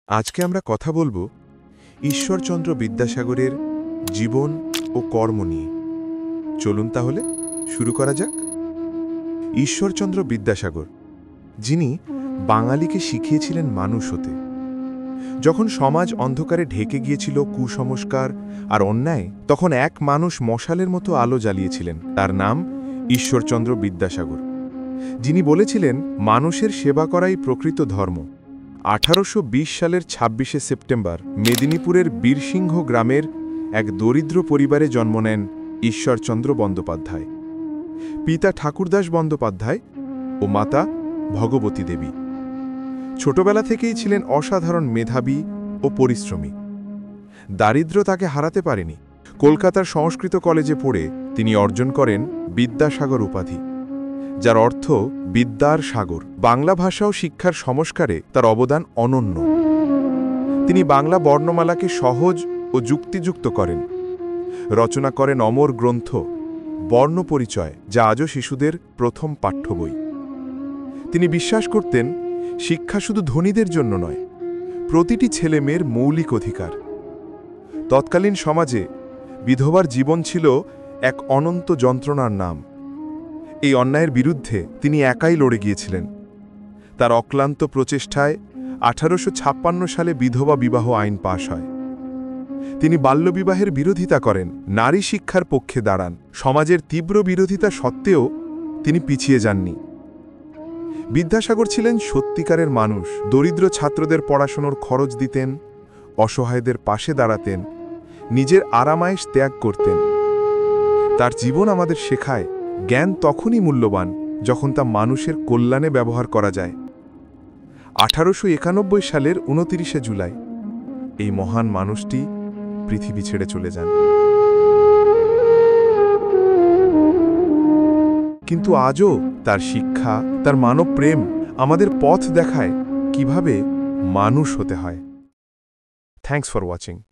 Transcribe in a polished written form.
আজকে আমরা কথা বলবো ঈশ্বরচন্দ্র বিদ্যাসাগরের জীবন ও কর্ম নিয়ে। চলুন তাহলে শুরু করা যাক। ঈশ্বরচন্দ্র বিদ্যাসাগর, যিনি বাঙালিকে শিখিয়েছিলেন মানুষ হতে। যখন সমাজ অন্ধকারে ঢেকে গিয়েছিল কুসংস্কার আর অন্যায়, তখন এক মানুষ মশালের মতো আলো জ্বালিয়েছিলেন। তার নাম ঈশ্বরচন্দ্র বিদ্যাসাগর, যিনি বলেছিলেন মানুষের সেবা করাই প্রকৃত ধর্ম। 1820 সালের 26শে সেপ্টেম্বর মেদিনীপুরের বীরসিংহ গ্রামের এক দরিদ্র পরিবারে জন্ম নেন ঈশ্বরচন্দ্র বন্দ্যোপাধ্যায়। পিতা ঠাকুরদাস বন্দ্যোপাধ্যায় ও মাতা ভগবতী দেবী। ছোটবেলা থেকেই ছিলেন অসাধারণ মেধাবী ও পরিশ্রমী। দারিদ্র্য তাকে হারাতে পারেনি। কলকাতার সংস্কৃত কলেজে পড়ে তিনি অর্জন করেন বিদ্যাসাগর উপাধি, যার অর্থ বিদ্যার সাগর। বাংলা ভাষা ও শিক্ষার সংস্কারে তার অবদান অনন্য। তিনি বাংলা বর্ণমালাকে সহজ ও যুক্তিযুক্ত করেন। রচনা করেন অমর গ্রন্থ বর্ণপরিচয়, যা আজও শিশুদের প্রথম পাঠ্য বই। তিনি বিশ্বাস করতেন শিক্ষা শুধু ধনীদের জন্য নয়, প্রতিটি ছেলে মেয়ের মৌলিক অধিকার। তৎকালীন সমাজে বিধবার জীবন ছিল এক অনন্ত যন্ত্রণার নাম। এই অন্যায়ের বিরুদ্ধে তিনি একাই লড়ে গিয়েছিলেন। তার অক্লান্ত প্রচেষ্টায় 1856 সালে বিধবা বিবাহ আইন পাশ হয়। তিনি বাল্যবিবাহের বিরোধিতা করেন, নারী শিক্ষার পক্ষে দাঁড়ান। সমাজের তীব্র বিরোধিতা সত্ত্বেও তিনি পিছিয়ে যাননি। বিদ্যাসাগর ছিলেন সত্যিকারের মানুষ। দরিদ্র ছাত্রদের পড়াশোনার খরচ দিতেন, অসহায়দের পাশে দাঁড়াতেন, নিজের আরামায়েশ ত্যাগ করতেন। তার জীবন আমাদের শেখায় জ্ঞান তখনই মূল্যবান যখন তা মানুষের কল্যাণে ব্যবহার করা যায়। 1891 সালের 29শে জুলাই এই মহান মানুষটি পৃথিবী ছেড়ে চলে যান। কিন্তু আজও তার শিক্ষা, তার মানব প্রেম আমাদের পথ দেখায় কিভাবে মানুষ হতে হয়। Thanks for watching.